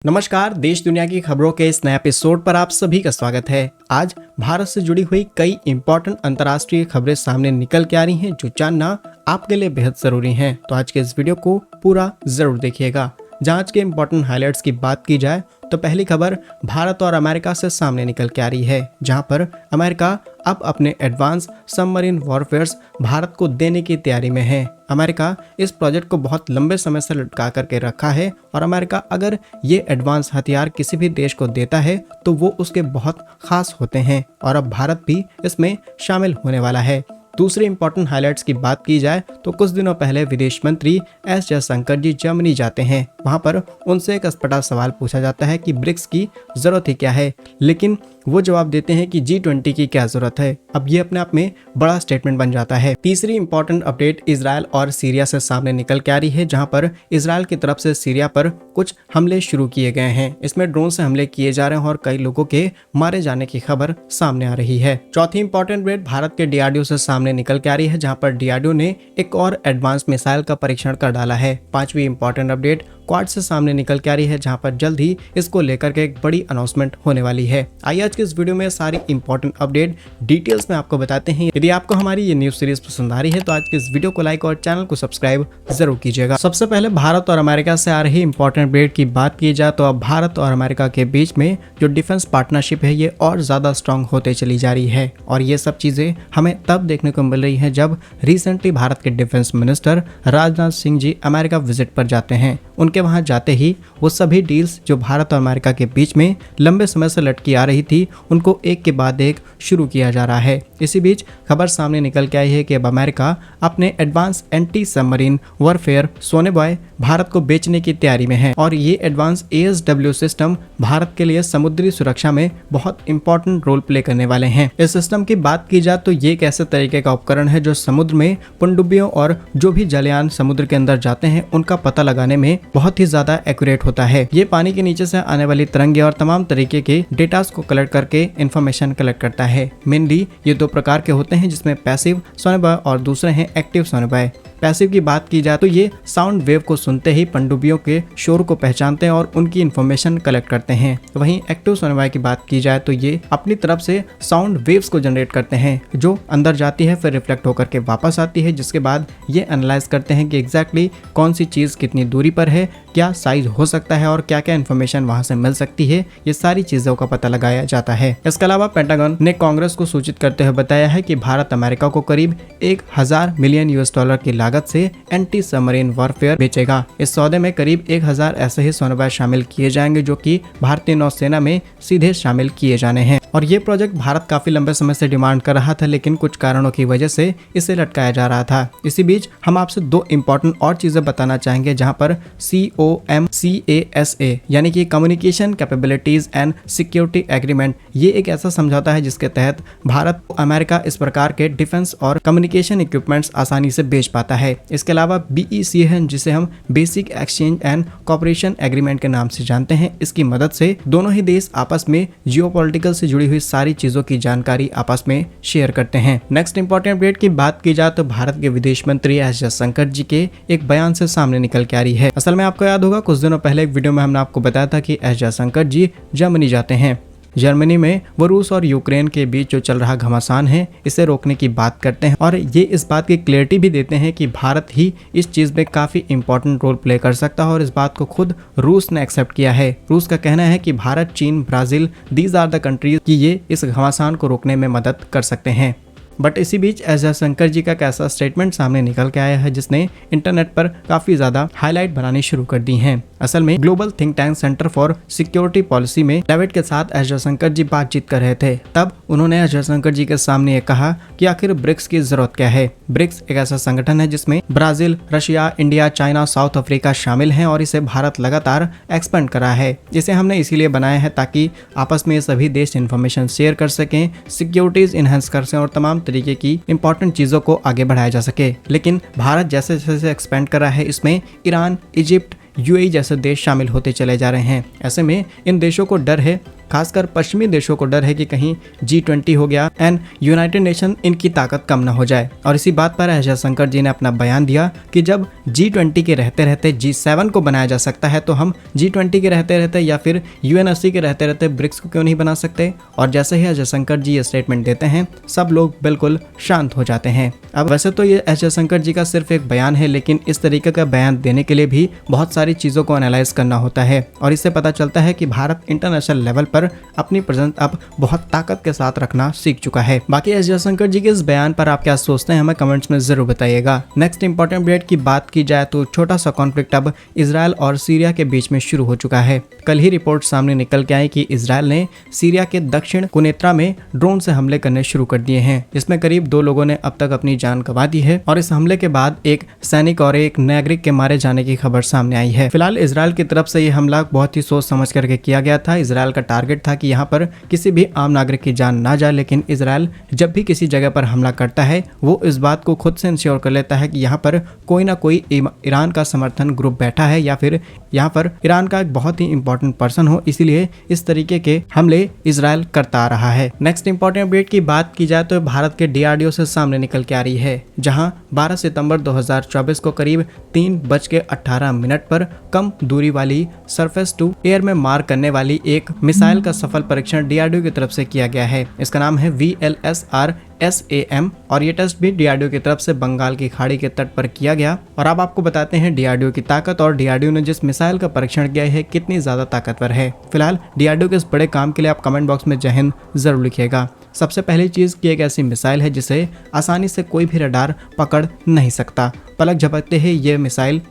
नमस्कार, देश दुनिया की खबरों के इस नए एपिसोड पर आप सभी का स्वागत है। आज भारत से जुड़ी हुई कई इंपॉर्टेंट अंतर्राष्ट्रीय खबरें सामने निकल के आ रही हैं जो जानना आपके लिए बेहद जरूरी है। तो आज के इस वीडियो को पूरा जरूर देखिएगा। जहाँ आज के इंपॉर्टेंट हाइलाइट्स की बात की जाए तो पहली खबर भारत और अमेरिका से सामने निकल के आ रही है, जहां पर अमेरिका अब अपने एडवांस सबमरीन वॉरफेयर्स भारत को देने की तैयारी में है। अमेरिका इस प्रोजेक्ट को बहुत लंबे समय से लटका करके रखा है और अमेरिका अगर ये एडवांस हथियार किसी भी देश को देता है तो वो उसके बहुत खास होते हैं और अब भारत भी इसमें शामिल होने वाला है। दूसरे इंपॉर्टेंट हाइलाइट्स की बात की जाए तो कुछ दिनों पहले विदेश मंत्री एस जयशंकर जी जर्मनी जाते हैं। वहां पर उनसे एक अस्पताल सवाल पूछा जाता है कि ब्रिक्स की जरूरत ही क्या है, लेकिन वो जवाब देते हैं कि G20 की क्या जरूरत है। अब ये अपने आप में बड़ा स्टेटमेंट बन जाता है। तीसरी इंपॉर्टेंट अपडेट इजराइल और सीरिया से सामने निकल के आ रही है, जहां पर इजराइल की तरफ से सीरिया पर कुछ हमले शुरू किए गए हैं। इसमें ड्रोन से हमले किए जा रहे हैं और कई लोगों के मारे जाने की खबर सामने आ रही है। चौथी इंपॉर्टेंट अपडेट भारत के DRDO से सामने निकल के आ रही है, जहां पर DRDO ने एक और एडवांस मिसाइल का परीक्षण कर डाला है। पांचवी इंपॉर्टेंट अपडेट क्वाड से सामने निकल के आ रही है, जहां पर जल्द ही इसको लेकर के एक बड़ी अनाउंसमेंट होने वाली है। आइए आज के इस वीडियो में सारी इंपॉर्टेंट अपडेट डिटेल्स में आपको बताते हैं। यदि आपको हमारी ये न्यूज सीरीज पसंद आ रही है तो आज के इस वीडियो को लाइक और चैनल को सब्सक्राइब जरूर कीजिएगा। सबसे पहले भारत और अमेरिका से आ रही इंपॉर्टेंट अपडेट की बात की जाए तो अब भारत और अमेरिका के बीच में जो डिफेंस पार्टनरशिप है ये और ज्यादा स्ट्रांग होते चली जा रही है और ये सब चीजें हमें तब देखने को मिल रही है जब रिसेंटली भारत के defence minister Rajnath Singh ji America visit पर जाते हैं। उनके वहां जाते ही वो सभी डील्स जो भारत और अमेरिका के बीच में लंबे समय से लटकी आ रही थी उनको एक के बाद एक शुरू किया जा रहा है। इसी बीच खबर सामने निकल के आई है कि अब अमेरिका अपने एडवांस एंटी सबमरीन वॉरफेयर सोने बॉय भारत को बेचने की तैयारी में है और ये एडवांस ASW सिस्टम भारत के लिए समुद्री सुरक्षा में बहुत इंपॉर्टेंट रोल प्ले करने वाले हैं। इस सिस्टम की बात की जाए तो ये एक ऐसे तरीके का उपकरण है जो समुद्र में पनडुब्बियों और जो भी जलयान समुद्र के अंदर जाते हैं उनका पता लगाने में बहुत ही ज्यादा एक्यूरेट होता है। ये पानी के नीचे से आने वाली तरंगे और तमाम तरीके के डेटास को कलेक्ट करके इंफॉर्मेशन कलेक्ट करता है। मेनली ये दो प्रकार के होते हैं, जिसमें पैसिव सोनेबॉय और दूसरे हैं एक्टिव सोनेबॉय। पैसिव की बात की जाए तो ये साउंड वेव को सुनते ही पनडुब्बियों के शोर को पहचानते हैं और उनकी इंफॉर्मेशन कलेक्ट करते हैं। वहीं एक्टिव सोनेबॉय की बात की जाए तो ये अपनी तरफ से साउंड वेव्स को जनरेट करते हैं जो अंदर जाती है, फिर रिफ्लेक्ट होकर के वापस आती है, जिसके बाद ये एनालाइज करते हैं कि एग्जैक्टली कौन सी चीज कितनी दूरी पर है, क्या साइज हो सकता है और क्या क्या इन्फॉर्मेशन वहां से मिल सकती है। ये सारी चीजों का पता लगाया जाता है। इसके अलावा पेंटागन ने कांग्रेस को सूचित करते हुए बताया है कि भारत अमेरिका को करीब 1000 मिलियन US$ की लागत से एंटी सबमरीन वॉरफेयर बेचेगा। इस सौदे में करीब 1000 ऐसे ही सोनेबॉय शामिल किए जाएंगे जो कि भारतीय नौसेना में सीधे शामिल किए जाने हैं और ये प्रोजेक्ट भारत काफी लंबे समय से डिमांड कर रहा था, लेकिन कुछ कारणों की वजह से इसे लटकाया जा रहा था। इसी बीच हम आपसे दो इंपॉर्टेंट और चीजें बताना चाहेंगे, जहां पर COMCASA यानी कि communication capabilities and security agreement, ये एक ऐसा समझौता है जिसके तहत भारत को अमेरिका इस प्रकार के डिफेंस और कम्युनिकेशन इक्विपमेंट्स आसानी से बेच पाता है। इसके अलावा BEC है, जिसे हम basic exchange and cooperation agreement के नाम से जानते हैं। इसकी मदद से दोनों ही देश आपस में जियोपॉलिटिकल से जुड़ी हुई सारी चीजों की जानकारी आपस में शेयर करते हैं। नेक्स्ट इंपॉर्टेंट अपडेट की बात की जाए तो भारत के विदेश मंत्री एस जयशंकर जी के एक बयान से सामने निकल के आ रही है। असल में आपको याद होगा कुछ दिनों पहले एक वीडियो में हमने आपको बताया था कि एस जयशंकर जी जर्मनी जाते हैं। जर्मनी में वो रूस और यूक्रेन के बीच जो चल रहा घमासान है इसे रोकने की बात करते हैं और ये इस बात की क्लैरिटी भी देते हैं कि भारत ही इस चीज में काफी इंपॉर्टेंट रोल प्ले कर सकता है और इस बात को खुद रूस ने एक्सेप्ट किया है। रूस का कहना है कि भारत, चीन, Brazil, these are the countries कि ये इस घमासान को रोकने में मदद कर सकते हैं। बट इसी बीच एस जयशंकर जी का कैसा स्टेटमेंट सामने निकल के आया है जिसने इंटरनेट पर काफी ज्यादा हाईलाइट बनानी शुरू कर दी हैं। असल में global think tank centre for security policy में डेविड के साथ एस जयशंकर जी बातचीत कर रहे थे। तब उन्होंने एस जयशंकर जी के सामने ये कहा कि आखिर ब्रिक्स की जरूरत क्या है। ब्रिक्स एक ऐसा संगठन है जिसमें Brazil, Russia, India, China, south Africa शामिल हैं और इसे भारत लगातार एक्सपेंड कर रहा है। इसे हमने इसीलिए बनाया है ताकि आपस में सभी देश इंफॉर्मेशन शेयर कर सकें, सिक्योरिटीज इनहेंस कर सकें और तमाम तरीके की इंपॉर्टेंट चीजों को आगे बढ़ाया जा सके। लेकिन भारत जैसे जैसे एक्सपेंड कर रहा है इसमें ईरान, इजिप्ट, UAE जैसे देश शामिल होते चले जा रहे हैं। ऐसे में इन देशों को डर है खासकर पश्चिमी देशों को डर है कि कहीं G20 हो गया एंड यूनाइटेड नेशन इनकी ताकत कम न हो जाए। और इसी बात पर एस जयशंकर जी ने अपना बयान दिया कि जब G20 के रहते रहते G7 को बनाया जा सकता है तो हम G20 के रहते रहते या फिर UNSC के रहते रहते ब्रिक्स को क्यों नहीं बना सकते। और जैसे ही एस जयशंकर जी ये स्टेटमेंट देते हैं सब लोग बिल्कुल शांत हो जाते हैं। अब वैसे तो ये एस जयशंकर जी का सिर्फ एक बयान है, लेकिन इस तरीके का बयान देने के लिए भी बहुत सारी चीजों को एनालाइज करना होता है और इससे पता चलता है कि भारत इंटरनेशनल लेवल पर अपनी प्रेजेंस अब बहुत ताकत के साथ रखना सीख चुका है। बाकी एस जयशंकर जी के इस बयान पर आप क्या सोचते हैं हमें कमेंट्स में जरूर बताइएगा। नेक्स्ट इंपॉर्टेंट अपडेट की बात की जाए तो छोटा सा कॉन्फ्लिक्ट अब इजराइल और सीरिया के बीच में शुरू हो चुका है। कल ही रिपोर्ट सामने निकल के आई कि इजराइल ने सीरिया के दक्षिण कुनेत्रा में ड्रोन से हमले करने शुरू कर दिए हैं। इसमें करीब 2 लोगों ने अब तक अपनी जान गंवा दी है और इस हमले के बाद एक सैनिक और एक नागरिक के मारे जाने की खबर सामने आई है। फिलहाल इजराइल की तरफ से ये हमला बहुत ही सोच समझ करके किया गया था। इजराइल का टारगेट था कि यहाँ पर किसी भी आम नागरिक की जान ना जाए, लेकिन इजराइल जब भी किसी जगह पर हमला करता है वो इस बात को खुद से इंश्योर कर लेता है कि यहाँ पर कोई ना कोई ईरान का समर्थन ग्रुप बैठा है या फिर यहाँ पर ईरान का एक बहुत ही इंपॉर्टेंट पर्सन हो, इसीलिए इस तरीके के हमले इजराइल करता आ रहा है। नेक्स्ट इंपॉर्टेंट अपडेट की बात की जाए तो भारत के DRDO से सामने निकल के आ रही है, जहां 12 सितंबर 2024 को करीब 3:18 पर कम दूरी वाली सरफेस टू एयर में मार करने वाली एक मिसाइल का सफल परीक्षण DRDO की तरफ से किया गया है। इसका नाम है VLSR SAM और ये टेस्ट भी DRDO की तरफ से बंगाल की खाड़ी के तट पर किया गया। और अब आपको बताते हैं DRDO की ताकत और DRDO ने जिस मिसाइल का परीक्षण किया है कितनी ज्यादा ताकतवर है। फिलहाल DRDO के इस बड़े काम के लिए आप कमेंट बॉक्स में जय हिंद जरूर लिखिएगा। सबसे पहली चीज की एक ऐसी मिसाइल है जिसे आसानी से कोई भी रडार पकड़ नहीं सकता। पलक झपकते ही ये मिसाइल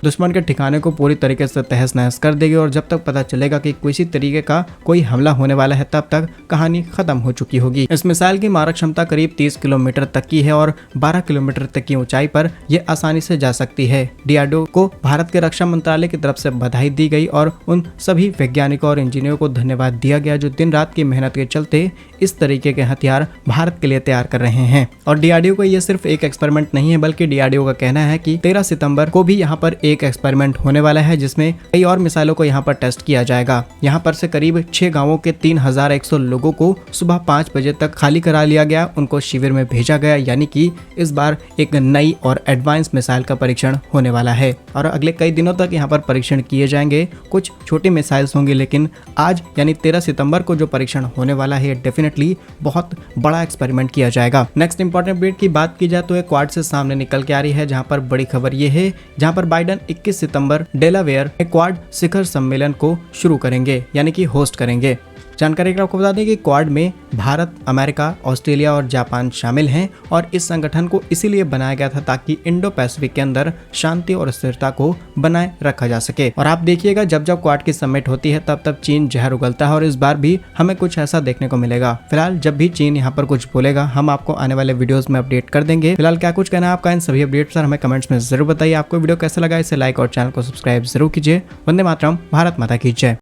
दुश्मन के ठिकाने को पूरी तरीके से तहस नहस कर देगी और जब तक पता चलेगा कि किसी तरीके का कोई हमला होने वाला है तब तक कहानी खत्म हो चुकी होगी। इस मिसाइल की मारक क्षमता करीब 30 किलोमीटर तक की है और 12 किलोमीटर तक की ऊंचाई पर यह आसानी से जा सकती है। DRDO को भारत के रक्षा मंत्रालय की तरफ से बधाई दी गई और उन सभी वैज्ञानिकों और इंजीनियरों को धन्यवाद दिया गया जो दिन रात की मेहनत के चलते इस तरीके के हथियार भारत के लिए तैयार कर रहे हैं। और DRDO को ये सिर्फ एक एक्सपेरिमेंट नहीं है, बल्कि DRDO का कहना है कि 13 सितंबर को भी यहाँ पर एक एक्सपेरिमेंट होने वाला है जिसमें कई और मिसाइलों को यहाँ पर टेस्ट किया जाएगा। यहाँ पर से करीब 6 गांवों के 3100 लोगों को सुबह 5 बजे तक खाली करा लिया गया, उनको शिविर में भेजा गया। यानी कि इस बार एक नई और एडवांस मिसाइल का परीक्षण होने वाला है और अगले कई दिनों तक यहाँ पर परीक्षण किए जाएंगे। कुछ छोटी मिसाइल्स होंगी, लेकिन आज यानी 13 सितंबर को जो परीक्षण होने वाला है डेफिनेटली बहुत बड़ा एक्सपेरिमेंट किया जाएगा। नेक्स्ट इंपॉर्टेंट अपडेट की बात की जाए तो एक क्वाड से सामने निकल के आ रही है, जहां पर बड़ी खबर ये है जहां पर बाइडन 21 सितंबर डेलावेयर में क्वाड शिखर सम्मेलन को शुरू करेंगे, यानी कि होस्ट करेंगे। जानकारी आपको बता दें कि क्वाड में भारत, अमेरिका, ऑस्ट्रेलिया और जापान शामिल हैं और इस संगठन को इसीलिए बनाया गया था ताकि इंडो पैसिफिक के अंदर शांति और स्थिरता को बनाए रखा जा सके। और आप देखिएगा जब जब क्वाड की समिट होती है तब तब चीन जहर उगलता है और इस बार भी हमें कुछ ऐसा देखने को मिलेगा। फिलहाल जब भी चीन यहाँ पर कुछ बोलेगा हम आपको आने वाले वीडियोस में अपडेट कर देंगे। फिलहाल क्या कुछ कहना है आपका इन सभी अपडेट्स पर हमें कमेंट्स में जरूर बताइए। आपको वीडियो कैसा लगा, इसे लाइक और चैनल को सब्सक्राइब जरूर कीजिए। वंदे मातरम, भारत माता की जय।